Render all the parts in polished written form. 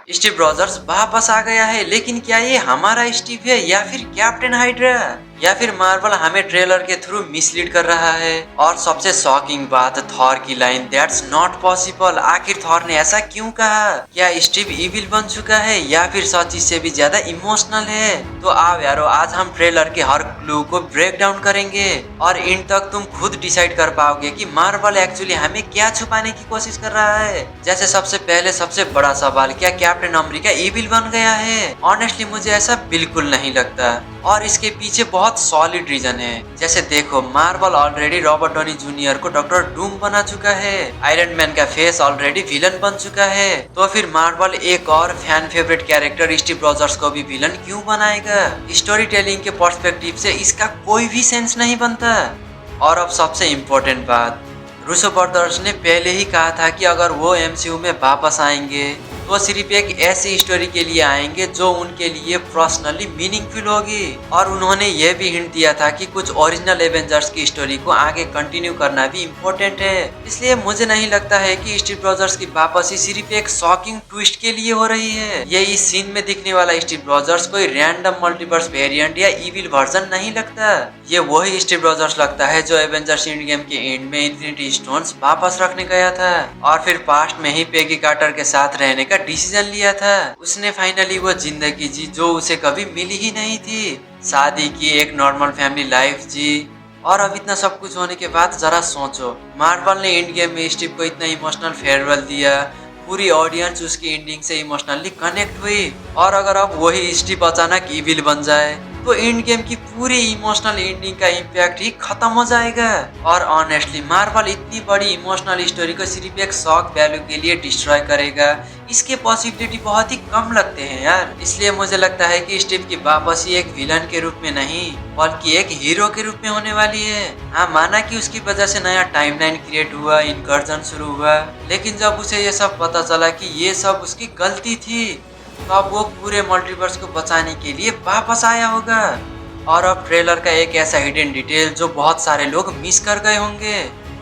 Steve Rogers वापस आ गया है, लेकिन क्या ये हमारा स्टीव है या फिर कैप्टन हाइड्रा, या फिर मार्वल हमें ट्रेलर के थ्रू मिसलीड कर रहा है। और सबसे शॉकिंग बात थॉर की लाइन दैट्स नॉट पॉसिबल। आखिर थॉर ने ऐसा क्यों कहा? क्या स्टीव इविल बन चुका है या फिर सच इससे भी ज्यादा इमोशनल है? तो आओ यारो, आज हम ट्रेलर के हर क्लू को ब्रेक डाउन करेंगे और इन तक तुम खुद डिसाइड कर पाओगे कि मार्वल एक्चुअली हमें क्या छुपाने की कोशिश कर रहा है। जैसे सबसे पहले सबसे बड़ा सवाल, क्या कैप्टन अमेरिका इविल बन गया है? ऑनेस्टली मुझे ऐसा बिल्कुल नहीं लगता और इसके पीछे बहुत सॉलिड रीजन है। जैसे देखो, Marvel already Robert Downey junior को डॉक्टर डूम बना चुका है, आयरन मैन का फेस ऑलरेडी विलन बन चुका है, तो फिर मार्वल एक और fan favourite character Steve Rogers को भी विलन क्यों बनाएगा? स्टोरी टेलिंग के पर्सपेक्टिव से इसका कोई भी सेंस नहीं बनता। और अब सबसे इम्पोर्टेंट बात, रूसो ब्रदर्स ने पहले ही कहा था कि अगर वो एमसीयू में वापस आएंगे तो सिर्फ एक ऐसी स्टोरी के लिए आएंगे जो उनके लिए पर्सनली मीनिंगफुल होगी। और उन्होंने ये भी हिंट दिया था कि कुछ ओरिजिनल एवेंजर्स की स्टोरी को आगे कंटिन्यू करना भी इम्पोर्टेंट है। इसलिए मुझे नहीं लगता है कि स्टीव रॉजर्स की वापसी सिर्फ एक शॉकिंग ट्विस्ट के लिए हो रही है। ये इस सीन में दिखने वाला स्टीव रॉजर्स कोई रैंडम मल्टीवर्स वेरिएंट या इविल वर्जन नहीं लगता। ये वही स्टीव रॉजर्स लगता है जो एवेंजर्स एंड गेम के एंड में इन्फिनिटी स्टोन्स वापस रखने गया था और फिर पास्ट में ही पेगी कार्टर के साथ रहने का डिसीजन लिया था। उसने फाइनली वो जिंदगी जी जो उसे कभी मिली ही नहीं थी, शादी की, एक नॉर्मल फैमिली लाइफ जी। और अब इतना सब कुछ होने के बाद जरा सोचो, मार्वल ने एंड गेम में स्टीव को इतना इमोशनल फेयरवेल दिया, पूरी ऑडियंस उसकी एंडिंग से इमोशनली कनेक्ट हुई, और अगर अब वही स्टीव अचानक इविल बन जाए तो एंड गेम की पूरी इमोशनल एंडिंग का इम्पैक्ट ही खत्म हो जाएगा। और ऑनेस्टली मार्वल इतनी बड़ी इमोशनल स्टोरी को सिर्फ एक शॉक वैल्यू के लिए डिस्ट्रॉय करेगा, इसके पॉसिबिलिटी बहुत ही कम लगते हैं यार। इसलिए मुझे लगता है कि स्टीव की वापसी एक विलन के रूप में नहीं बल्कि एक हीरो के रूप में होने वाली है। हाँ, माना कि उसकी वजह से नया टाइमलाइन क्रिएट हुआ, इनकर्जन शुरू हुआ, लेकिन जब उसे ये सब पता चला कि ये सब उसकी गलती थी तो अब वो पूरे मल्टीवर्स को बचाने के लिए वापस आया होगा। और अब ट्रेलर का एक ऐसा हिडन डिटेल जो बहुत सारे लोग मिस कर गए होंगे,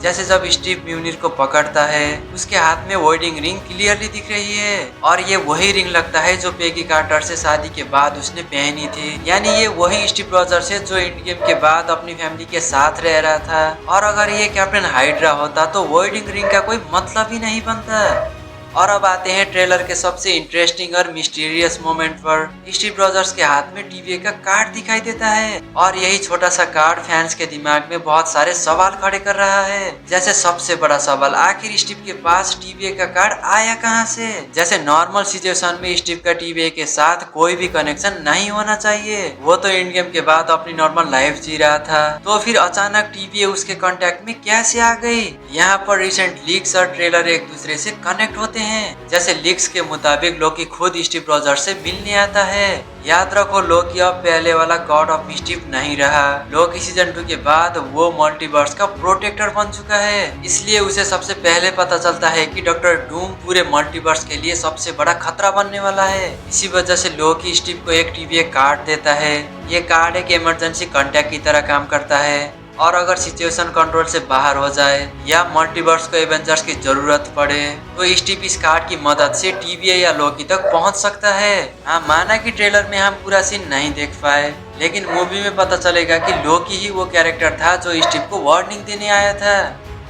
जैसे जब स्टीव म्यूनिर को पकड़ता है उसके हाथ में वॉइडिंग रिंग क्लियरली दिख रही है, और ये वही रिंग लगता है जो पेगी कार्टर से शादी के बाद उसने पहनी थी। यानी ये वही स्टीव रॉजर्स है जो एंड गेम के बाद अपनी फैमिली के साथ रह रहा था। और अगर ये कैप्टन हाइड्रा होता तो वॉइडिंग रिंग का कोई मतलब ही नहीं बनता। और अब आते हैं ट्रेलर के सबसे इंटरेस्टिंग और मिस्टीरियस मोमेंट पर। स्टीव रॉजर्स के हाथ में टीवीए का कार्ड दिखाई देता है और यही छोटा सा कार्ड फैंस के दिमाग में बहुत सारे सवाल खड़े कर रहा है। जैसे सबसे बड़ा सवाल, आखिर स्टीव के पास टीवीए का कार्ड आया कहां से? जैसे नॉर्मल सिचुएशन में स्टीव का टीवीए के साथ कोई भी कनेक्शन नहीं होना चाहिए, वो तो एंड गेम के बाद अपनी नॉर्मल लाइफ जी रहा था, तो फिर अचानक टीवीए उसके कांटेक्ट में कैसे आ गई? यहाँ पर रिसेंट लीक्स और ट्रेलर एक दूसरे से कनेक्ट होते हैं। जैसे लीक्स के मुताबिक लोकी खुद स्टीव रॉजर्स से मिलने आता है। याद रखो, लोकी अब पहले वाला गॉड ऑफ मिस्टीफ नहीं रहा। लोकी सीजन 2 के बाद वो मल्टीवर्स का प्रोटेक्टर बन चुका है, इसलिए उसे सबसे पहले पता चलता है कि डॉक्टर डूम पूरे मल्टीवर्स के लिए सबसे बड़ा खतरा बनने वाला है। इसी वजह से लोकी स्टीव को एक टीवीए कार्ड देता है। ये कार्ड एक इमरजेंसी कॉन्टैक्ट की तरह काम करता है, और अगर सिचुएशन कंट्रोल से बाहर हो जाए या मल्टीवर्स को एवेंजर्स की जरूरत पड़े तो स्टीव इस कार्ड की मदद से टीवीए या लोकी तक पहुंच सकता है। हाँ, माना कि ट्रेलर में हम पूरा सीन नहीं देख पाए, लेकिन मूवी में पता चलेगा कि लोकी ही वो कैरेक्टर था जो स्टीव को वार्निंग देने आया था।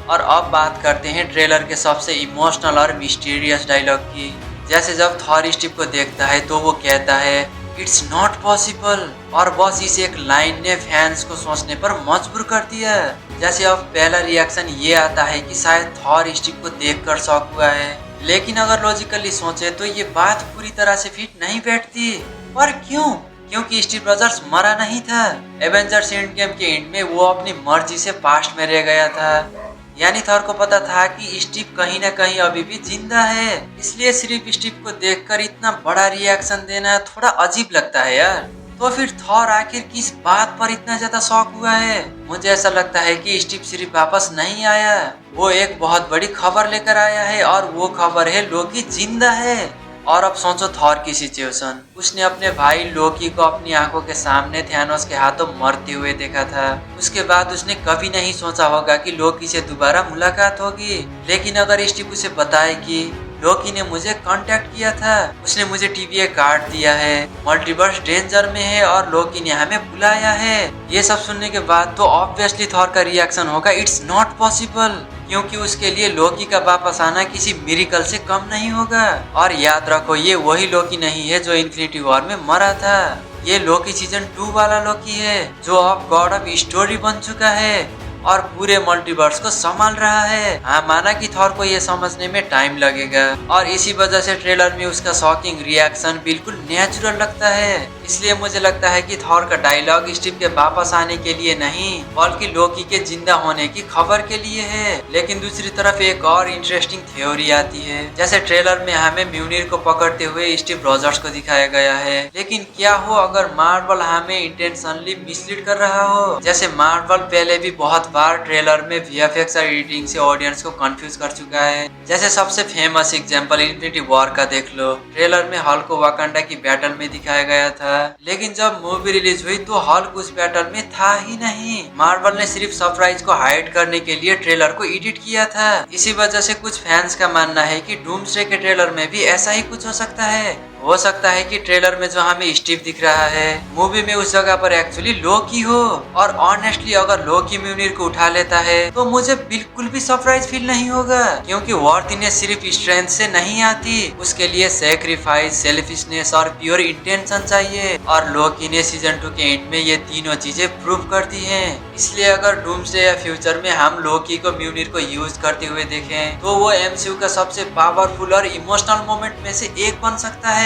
और अब बात करते हैं ट्रेलर के सबसे इमोशनल और मिस्टीरियस डायलॉग की। जैसे जब थॉर स्टीव को देखता है तो वो कहता है इट्स नॉट पॉसिबल, और बस इस एक लाइन ने फैंस को सोचने पर मजबूर कर दिया। जैसे अब पहला रिएक्शन ये आता है कि शायद थॉर स्टीव को देखकर शॉक हुआ है, लेकिन अगर लॉजिकली सोचे तो ये बात पूरी तरह से फिट नहीं बैठती। पर क्यों? क्योंकि स्टीव रॉजर्स मरा नहीं था। एवेंजर्स एंड गेम के एंड में वो अपनी मर्जी से पास्ट में रह गया था, यानी थॉर को पता था कि स्टीव कहीं ना कहीं अभी भी जिंदा है। इसलिए सिर्फ स्टीव को देखकर इतना बड़ा रिएक्शन देना थोड़ा अजीब लगता है यार। तो फिर थॉर आखिर किस बात पर इतना ज्यादा शॉक हुआ है? मुझे ऐसा लगता है कि स्टीव सिर्फ वापस नहीं आया, वो एक बहुत बड़ी खबर लेकर आया है, और वो खबर है लोकी जिंदा है। और अब सोचो थॉर की सिचुएशन, उसने अपने भाई लोकी को अपनी आंखों के सामने थैनोस के हाथों मरते हुए देखा था। उसके बाद उसने कभी नहीं सोचा होगा कि लोकी से दोबारा मुलाकात होगी। लेकिन अगर स्टीव उसे बताए कि लोकी ने मुझे कांटेक्ट किया था, उसने मुझे टीवीए काट दिया है, मल्टीवर्स डेंजर में है और लोकी ने हमें बुलाया है। ये सब सुनने के बाद तो ऑब्वियसली थॉर का रिएक्शन होगा इट्स नॉट पॉसिबल, क्योंकि उसके लिए लोकी का वापस आना किसी मिरेकल से कम नहीं होगा। और याद रखो ये वही लोकी नहीं है जो इन्फिनिटी वॉर में मरा था, ये लोकी सीजन 2 वाला लोकी है जो अब गॉड ऑफ स्टोरी बन चुका है और पूरे मल्टीवर्स को संभाल रहा है। हाँ, माना कि थॉर को ये समझने में टाइम लगेगा और इसी वजह से ट्रेलर में उसका शॉकिंग रिएक्शन बिल्कुल नेचुरल लगता है। इसलिए मुझे लगता है कि थॉर का डायलॉग स्टीव के वापस आने के लिए नहीं बल्कि लोकी के जिंदा होने की खबर के लिए है। लेकिन दूसरी तरफ एक और इंटरेस्टिंग थ्योरी आती है, जैसे ट्रेलर में हमें म्यूनिर को पकड़ते हुए स्टीव रॉजर्स को दिखाया गया है, लेकिन क्या हो अगर मार्वल हमें इंटेंशनली मिसलीड कर रहा हो, जैसे मार्वल पहले भी बहुत बार ट्रेलर में वीएफएक्स और एडिटिंग से ऑडियंस को कंफ्यूज कर चुका है। जैसे सबसे फेमस एग्जांपल इन्फिनिटी वॉर का देख लो, ट्रेलर में हल्क को वाकांडा की बैटल में दिखाया गया था, लेकिन जब मूवी रिलीज हुई तो हल्क उस बैटल में था ही नहीं। मार्वल ने सिर्फ सरप्राइज को हाइड करने के लिए ट्रेलर को एडिट किया था। इसी वजह से कुछ फैंस का मानना है कि डूम्सडे के ट्रेलर में भी ऐसा ही कुछ हो सकता है। हो सकता है कि ट्रेलर में जो हमें स्टीव दिख रहा है मूवी में उस जगह पर एक्चुअली लोकी हो। और ऑनेस्टली अगर लोकी म्यूनिर को उठा लेता है तो मुझे बिल्कुल भी सरप्राइज फील नहीं होगा, क्योंकि वॉर्थिनेस सिर्फ स्ट्रेंथ से नहीं आती, उसके लिए सैक्रिफाइस, सेल्फिशनेस और प्योर इंटेंशन चाहिए। और लोकी ने सीजन 2 के एंड में ये तीनों चीजें प्रूव करती हैं। इसलिए अगर डूम्सडे या फ्यूचर में हम लोकी को म्यूनिर को यूज करते हुए देखें तो वो एमसीयू का सबसे पावरफुल और इमोशनल मोमेंट में से एक बन सकता है।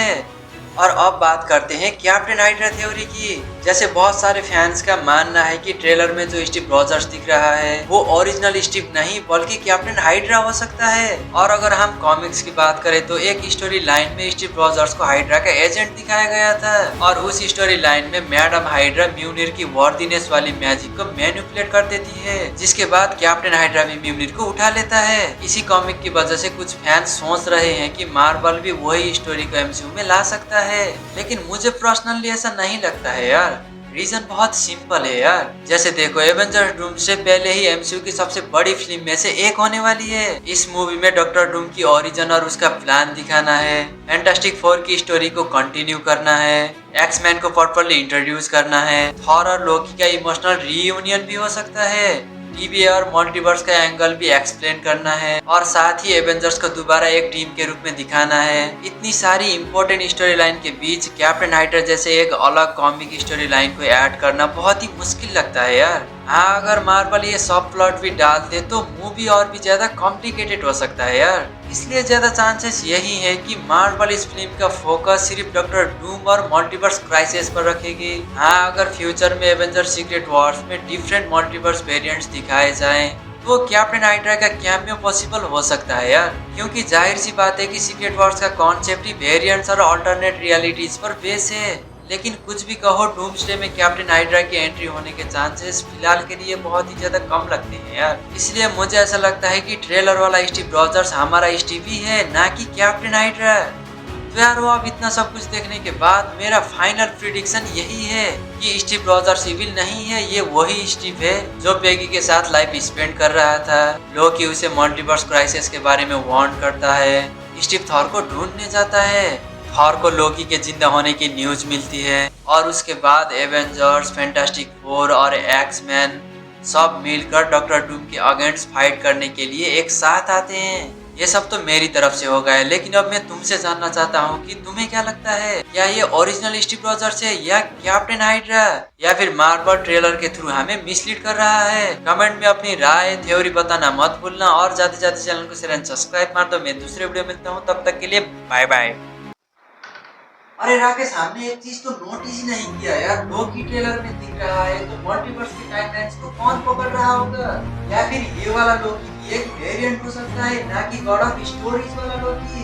और अब बात करते हैं कैप्टन हाइड्रा थ्योरी की। जैसे बहुत सारे फैंस का मानना है कि ट्रेलर में जो स्टीव रॉजर्स दिख रहा है वो ओरिजिनल स्टीव नहीं बल्कि कैप्टन हाइड्रा हो सकता है। और अगर हम कॉमिक्स की बात करें तो एक स्टोरी लाइन में स्टीव रॉजर्स को हाइड्रा का एजेंट दिखाया गया था और उस स्टोरी लाइन में मैडम हाइड्रा म्यूनिर की वर्दीनेस वाली मैजिक को मैनिपुलेट कर देती है, जिसके बाद कैप्टन हाइड्रा भी म्यूनिर को उठा लेता है। इसी कॉमिक की वजह से कुछ फैंस सोच रहे हैं कि मार्वल भी वही स्टोरी को एमसीयू में ला सकता है, लेकिन मुझे पर्सनली ऐसा नहीं लगता है यार। रीजन बहुत सिंपल है यार। जैसे देखो एवेंजर्स डूम से पहले ही एमसीयू की सबसे बड़ी फिल्म में से एक होने वाली है। इस मूवी में डॉक्टर डूम की ओरिजिन और उसका प्लान दिखाना है, फैंटास्टिक फोर की स्टोरी को कंटिन्यू करना है, एक्समैन को प्रॉपर्ली इंट्रोड्यूस करना है, थॉर और लोकी का इमोशनल रीयूनियन भी हो सकता है, टीवी और मल्टीवर्स का एंगल भी एक्सप्लेन करना है और साथ ही एवेंजर्स को दोबारा एक टीम के रूप में दिखाना है। इतनी सारी इंपॉर्टेंट स्टोरी लाइन के बीच कैप्टन हाइड्रा जैसे एक अलग कॉमिक स्टोरी लाइन को ऐड करना बहुत ही मुश्किल लगता है यार। हाँ, अगर मार्वल ये सब प्लॉट भी डाल दे तो मूवी और भी ज्यादा कॉम्प्लिकेटेड हो सकता है यार। इसलिए ज्यादा चांसेस यही है कि मार्वल इस फिल्म का फोकस सिर्फ डॉक्टर डूम और मल्टीवर्स क्राइसिस पर रखेगी। हाँ, अगर फ्यूचर में एवेंजर सीक्रेट वॉर्स में डिफरेंट मल्टीवर्स वेरिएंट्स दिखाए जाएं तो कैप्टन हाइड्रा का कैमियो पॉसिबल हो सकता है यार, क्योंकि जाहिर सी बात है कि सीक्रेट वॉर्स का कॉन्सेप्ट ही वेरिएंट्स और अल्टरनेट रियलिटीज पर बेस है। लेकिन कुछ भी कहो, डूम्सडे में कैप्टन हाइड्रा की एंट्री होने के चांसेस फिलहाल के लिए बहुत ही ज्यादा कम लगते हैं यार। इसलिए मुझे ऐसा लगता है कि ट्रेलर वाला स्टीव रॉजर्स हमारा स्टीव ही है, ना कि कैप्टन हाइड्रा। तो यार वो अब इतना सब कुछ देखने के बाद मेरा फाइनल प्रिडिक्शन यही है कि स्टीव रॉजर्स इविल नहीं है, ये वही स्टीव है जो पेगी के साथ लाइफ स्पेंड कर रहा था। लोकी उसे मल्टीवर्स क्राइसिस के बारे में वार्न करता है, स्टीव थॉर को ढूंढने जाता है, थॉर को लोकी के जिंदा होने की न्यूज मिलती है और उसके बाद एवेंजर्स, फैंटास्टिक फोर और एक्समैन सब मिलकर डॉक्टर डूम के अगेंस्ट फाइट करने के लिए एक साथ आते हैं। ये सब तो मेरी तरफ से हो गया, लेकिन अब मैं तुमसे जानना चाहता हूँ कि तुम्हें क्या लगता है, क्या ये ओरिजिनल स्टीव रॉजर्स है या कैप्टन हाइड्रा, या फिर मार्वल ट्रेलर के थ्रू हमें मिसलीड कर रहा है? कमेंट में अपनी राय, थ्योरी बताना मत भूलना और जाते जाते चैनल को शेयर एंड सब्सक्राइब मार दो। मैं दूसरे वीडियो में मिलता हूँ, तब तक के लिए बाय बाय। अरे राकेश, हमने एक चीज तो नोटिस ही नहीं किया यार, लोकी ट्रेलर में दिख रहा है तो मल्टीवर्स की टाइमलाइंस को कौन पकड़ रहा होगा? या फिर ये वाला लोकी भी एक वेरिएंट हो सकता है, ना कि गॉड ऑफ स्टोरीज वाला लोकी?